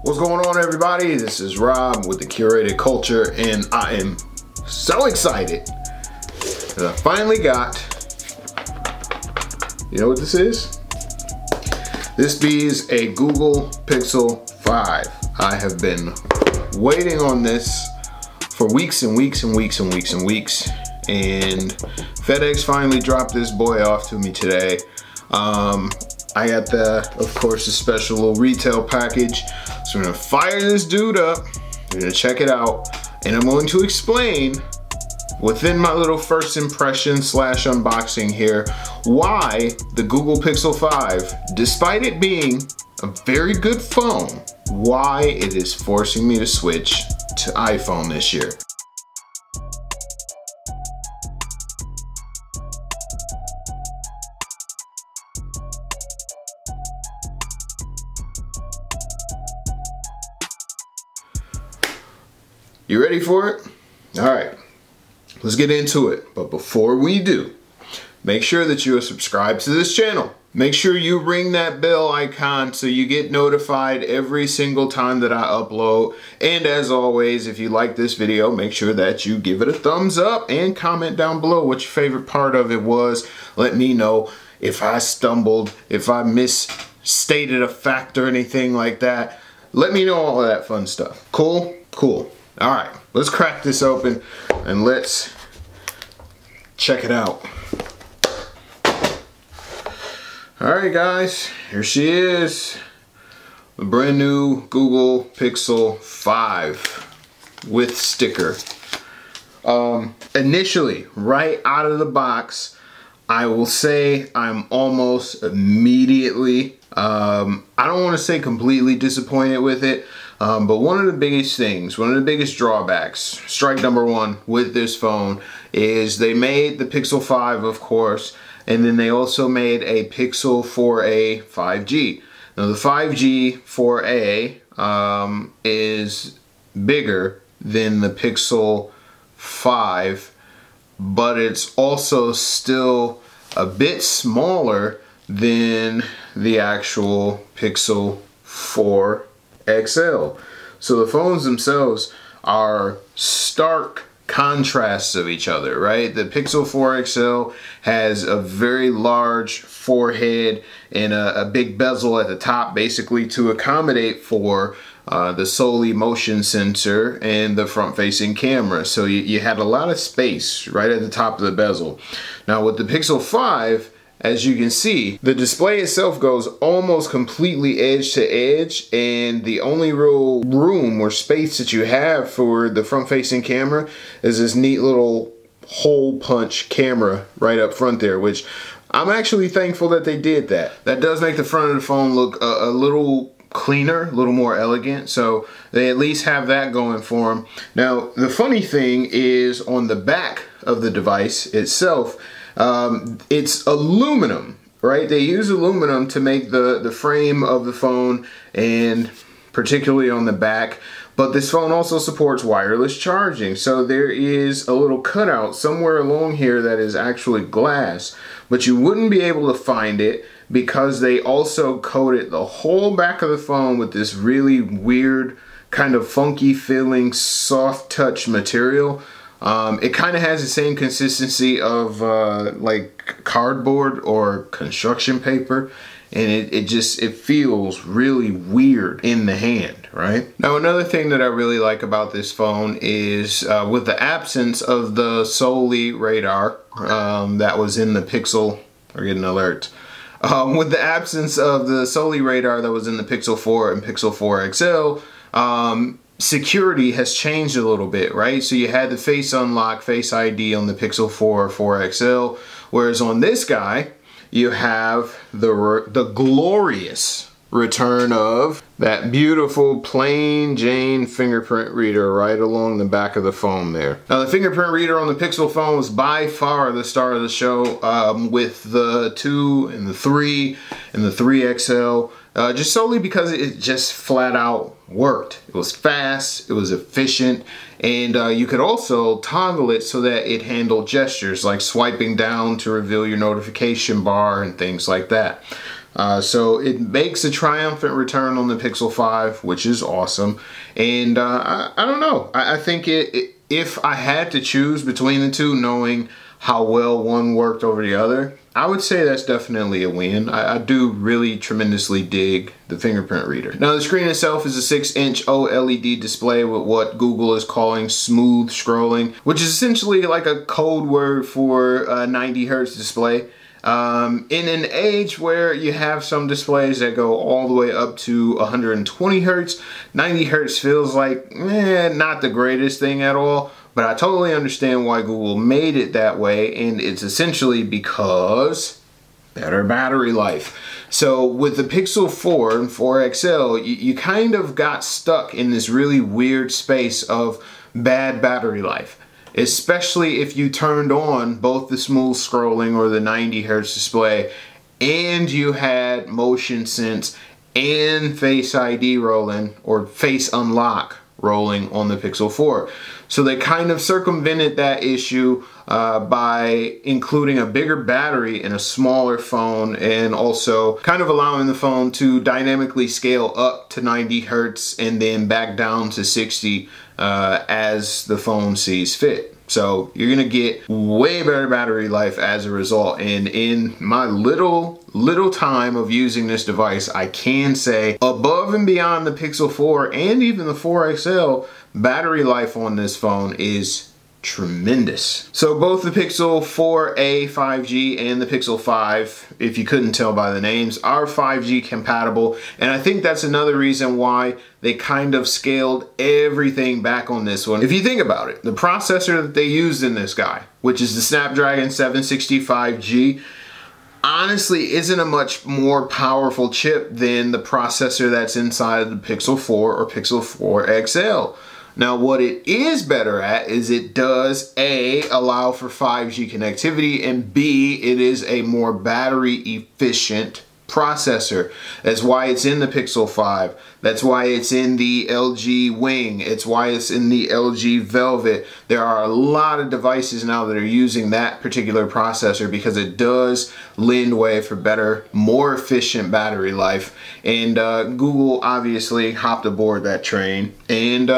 What's going on, everybody? This is Rob with the Curated Culture, and I am so excited that I finally got, you know what this is? This is a Google Pixel 5. I have been waiting on this for weeks and weeks and weeks and weeks and weeks, and FedEx finally dropped this boy off to me today. I got of course, the special little retail package. So I'm gonna fire this dude up, we're gonna check it out, and I'm going to explain within my little first impression / unboxing here why the Google Pixel 5, despite it being a very good phone, why it is forcing me to switch to iPhone this year. You ready for it? All right, let's get into it. But before we do, make sure that you are subscribed to this channel. Make sure you ring that bell icon so you get notified every single time that I upload. And as always, if you like this video, make sure that you give it a thumbs up and comment down below what your favorite part of it was. Let me know if I stumbled, if I misstated a fact or anything like that. Let me know all of that fun stuff. Cool? Cool. All right, let's crack this open and let's check it out. All right, guys, here she is. The brand new Google Pixel 5 with sticker. Initially, right out of the box, I will say I'm almost immediately, I don't want to say completely disappointed with it, but one of the biggest things, one of the biggest drawbacks, strike number one with this phone, is they made the Pixel 5, of course, and then they also made a Pixel 4a 5G. Now the 5G 4a is bigger than the Pixel 5, but it's also still a bit smaller than the actual Pixel 4 XL. So the phones themselves are stark contrasts of each other, right? The Pixel 4 XL has a very large forehead and a big bezel at the top, basically to accommodate for the Soli motion sensor and the front-facing camera. So you had a lot of space right at the top of the bezel. Now with the Pixel 5, as you can see, the display itself goes almost completely edge to edge, and the only real room or space that you have for the front-facing camera is this neat little hole punch camera right up front there, which I'm actually thankful that they did that. That does make the front of the phone look a little cleaner, a little more elegant, so they at least have that going for them. Now, the funny thing is on the back of the device itself, it's aluminum, right? They use aluminum to make the frame of the phone, and particularly on the back. But this phone also supports wireless charging. So there is a little cutout somewhere along here that is actually glass, but you wouldn't be able to find it because they also coated the whole back of the phone with this really weird, kind of funky feeling, soft touch material. It kind of has the same consistency of like cardboard or construction paper, and it feels really weird in the hand, right? Now another thing that I really like about this phone is with the absence of the Soli radar that was in the Pixel, or get an alert. With the absence of the Soli radar that was in the Pixel 4 and Pixel 4 XL, security has changed a little bit, right? So you had the Face Unlock, Face ID on the Pixel 4 or 4 XL, whereas on this guy, you have the glorious return of that beautiful plain Jane fingerprint reader right along the back of the phone there. Now the fingerprint reader on the Pixel phone was by far the star of the show, with the 2 and the 3 and the 3 XL, just solely because it just flat out worked. It was fast, it was efficient, and you could also toggle it so that it handled gestures like swiping down to reveal your notification bar and things like that. So it makes a triumphant return on the Pixel 5, which is awesome. And I don't know. I think if I had to choose between the two, knowing how well one worked over the other, I would say that's definitely a win. I do really tremendously dig the Fingerprint Reader. Now the screen itself is a 6-inch OLED display with what Google is calling smooth scrolling, which is essentially like a code word for a 90 Hertz display. In an age where you have some displays that go all the way up to 120 Hertz, 90 Hertz feels like not the greatest thing at all. But I totally understand why Google made it that way, and it's essentially because better battery life. So with the Pixel 4 and 4 XL, you kind of got stuck in this really weird space of bad battery life, especially if you turned on both the smooth scrolling or the 90 Hertz display and you had motion sense and Face ID rolling or Face Unlock rolling on the Pixel 4. So they kind of circumvented that issue by including a bigger battery in a smaller phone, and also kind of allowing the phone to dynamically scale up to 90 Hertz and then back down to 60 as the phone sees fit. So you're gonna get way better battery life as a result. And in my little time of using this device, I can say above and beyond the Pixel 4 and even the 4 XL, battery life on this phone is tremendous. So both the Pixel 4a 5G and the Pixel 5, if you couldn't tell by the names, are 5G compatible, and I think that's another reason why they kind of scaled everything back on this one. If you think about it, the processor that they used in this guy, which is the Snapdragon 765G, honestly isn't a much more powerful chip than the processor that's inside of the Pixel 4 or Pixel 4 XL. Now what it is better at is it does A, allow for 5G connectivity, and B, it is a more battery efficient processor. That's why it's in the Pixel 5. That's why it's in the LG Wing. It's why it's in the LG Velvet. There are a lot of devices now that are using that particular processor because it does lend way for better, more efficient battery life. And Google obviously hopped aboard that train, and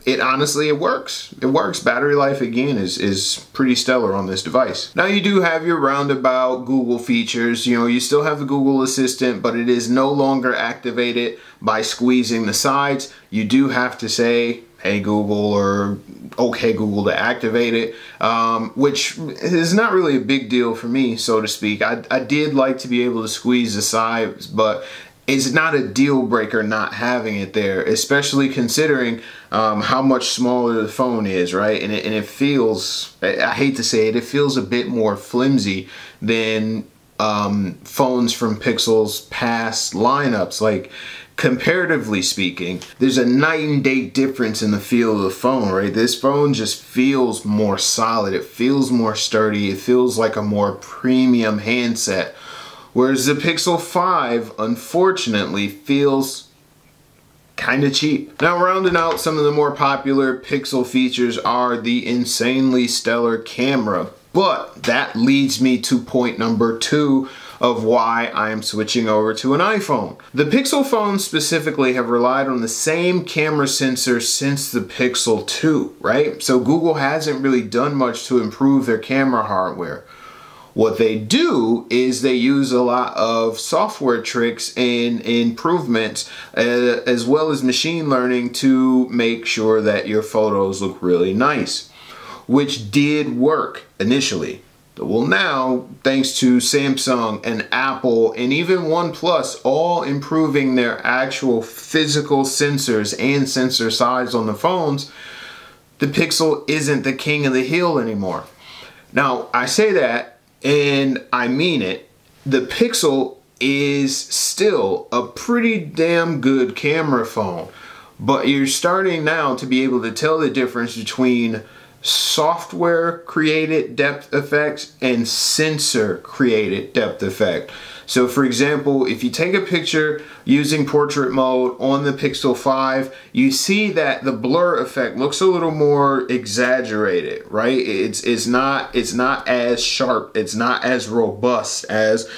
it honestly, it works. It works. Battery life, again, is pretty stellar on this device. Now you do have your roundabout Google features. You know, you still have the Google Assistant, but it is no longer activated by squeezing the sides. You do have to say, hey Google, or okay Google, to activate it, which is not really a big deal for me, so to speak. I did like to be able to squeeze the sides, but it's not a deal breaker not having it there, especially considering how much smaller the phone is, right? And it feels, I hate to say it, it feels a bit more flimsy than phones from Pixel's past lineups. Like, comparatively speaking, there's a night and day difference in the feel of the phone, right? This phone just feels more solid. It feels more sturdy. It feels like a more premium handset. Whereas the Pixel 5, unfortunately, feels kind of cheap. Now, rounding out some of the more popular Pixel features are the insanely stellar camera. But that leads me to point number 2 of why I am switching over to an iPhone. The Pixel phones specifically have relied on the same camera sensor since the Pixel 2, right? So Google hasn't really done much to improve their camera hardware. What they do is they use a lot of software tricks and improvements as well as machine learning to make sure that your photos look really nice, which did work initially. Well, now, thanks to Samsung and Apple and even OnePlus all improving their actual physical sensors and sensor size on the phones, the Pixel isn't the king of the hill anymore. Now, I say that, and I mean it. The Pixel is still a pretty damn good camera phone, but you're starting now to be able to tell the difference between software created depth effects and sensor created depth effect. So for example, if you take a picture using portrait mode on the Pixel 5, you see that the blur effect looks a little more exaggerated, right? It's not as sharp, it's not as robust as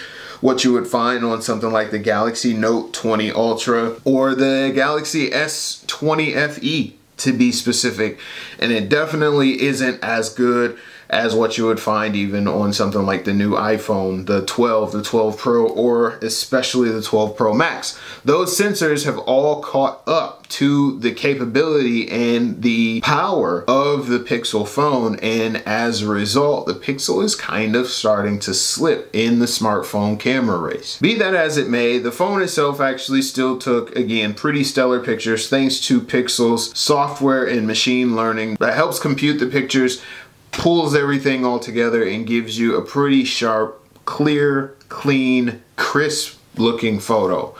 what you would find on something like the Galaxy Note 20 Ultra or the Galaxy S20 FE to be specific, and it definitely isn't as good as what you would find even on something like the new iPhone, the 12, the 12 Pro, or especially the 12 Pro Max. Those sensors have all caught up to the capability and the power of the Pixel phone, and as a result, the Pixel is kind of starting to slip in the smartphone camera race. Be that as it may, the phone itself actually still took, again, pretty stellar pictures thanks to Pixel's software and machine learning that helps compute the pictures, pulls everything all together, and gives you a pretty sharp, clear, clean, crisp looking photo.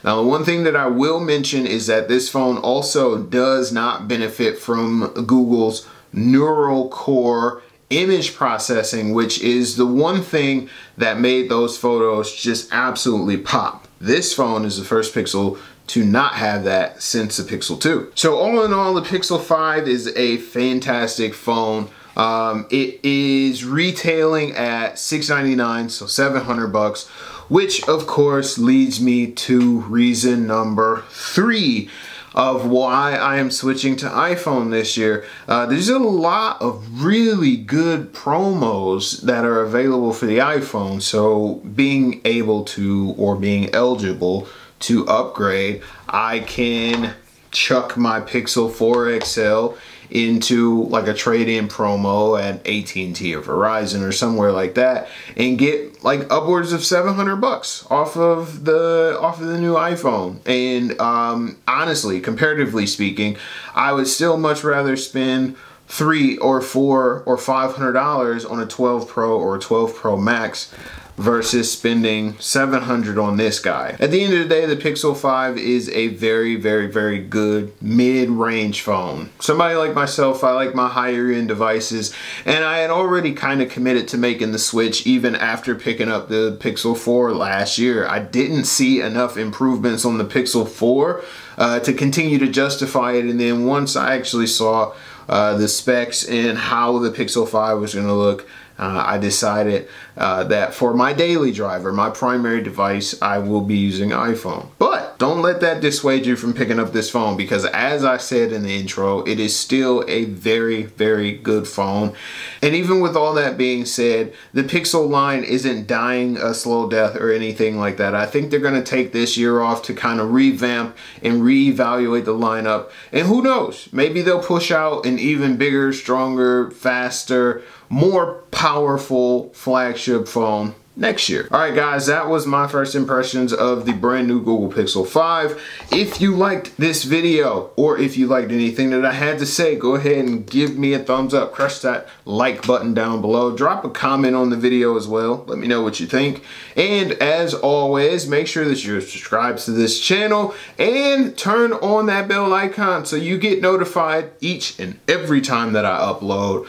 Now, the one thing that I will mention is that this phone also does not benefit from Google's neural core image processing, which is the one thing that made those photos just absolutely pop. This phone is the first Pixel to not have that since the Pixel 2. So all in all, the Pixel 5 is a fantastic phone. It is retailing at $699, so $700, which of course leads me to reason number 3 of why I am switching to iPhone this year. There's a lot of really good promos that are available for the iPhone, so being able to, or being eligible to upgrade, I can chuck my Pixel 4 XL into like a trade-in promo at AT&T or Verizon or somewhere like that and get like upwards of $700 off of the new iPhone. And honestly, comparatively speaking, I would still much rather spend $300 or $400 or $500 on a 12 Pro or a 12 Pro Max versus spending $700 on this guy. At the end of the day, the Pixel 5 is a very, very, very good mid-range phone. Somebody like myself, I like my higher end devices, and I had already kind of committed to making the switch even after picking up the Pixel 4 last year. I didn't see enough improvements on the Pixel 4 to continue to justify it, and then once I actually saw the specs and how the Pixel 5 was going to look, I decided that for my daily driver, my primary device, I will be using iPhone. But don't let that dissuade you from picking up this phone, because as I said in the intro, it is still a very, very good phone. And even with all that being said, the Pixel line isn't dying a slow death or anything like that. I think they're going to take this year off to kind of revamp and reevaluate the lineup. And who knows, maybe they'll push out an even bigger, stronger, faster, more powerful flagship phone next year. Alright guys, that was my first impressions of the brand new Google Pixel 5. If you liked this video, or if you liked anything that I had to say, go ahead and give me a thumbs up. Crush that like button down below. Drop a comment on the video as well. Let me know what you think. And as always, make sure that you're subscribed to this channel and turn on that bell icon so you get notified each and every time that I upload.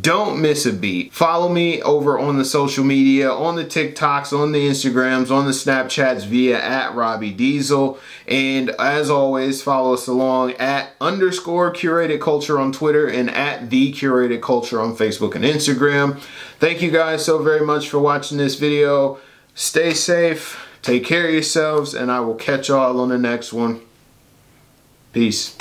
Don't miss a beat. Follow me over on the social media, on the TikToks, on the Instagrams, on the Snapchats via @RobbieDiesel. And as always, follow us along at _curated culture on Twitter and at the curated culture on Facebook and Instagram. Thank you guys so very much for watching this video. Stay safe, take care of yourselves, and I will catch y'all on the next one. Peace.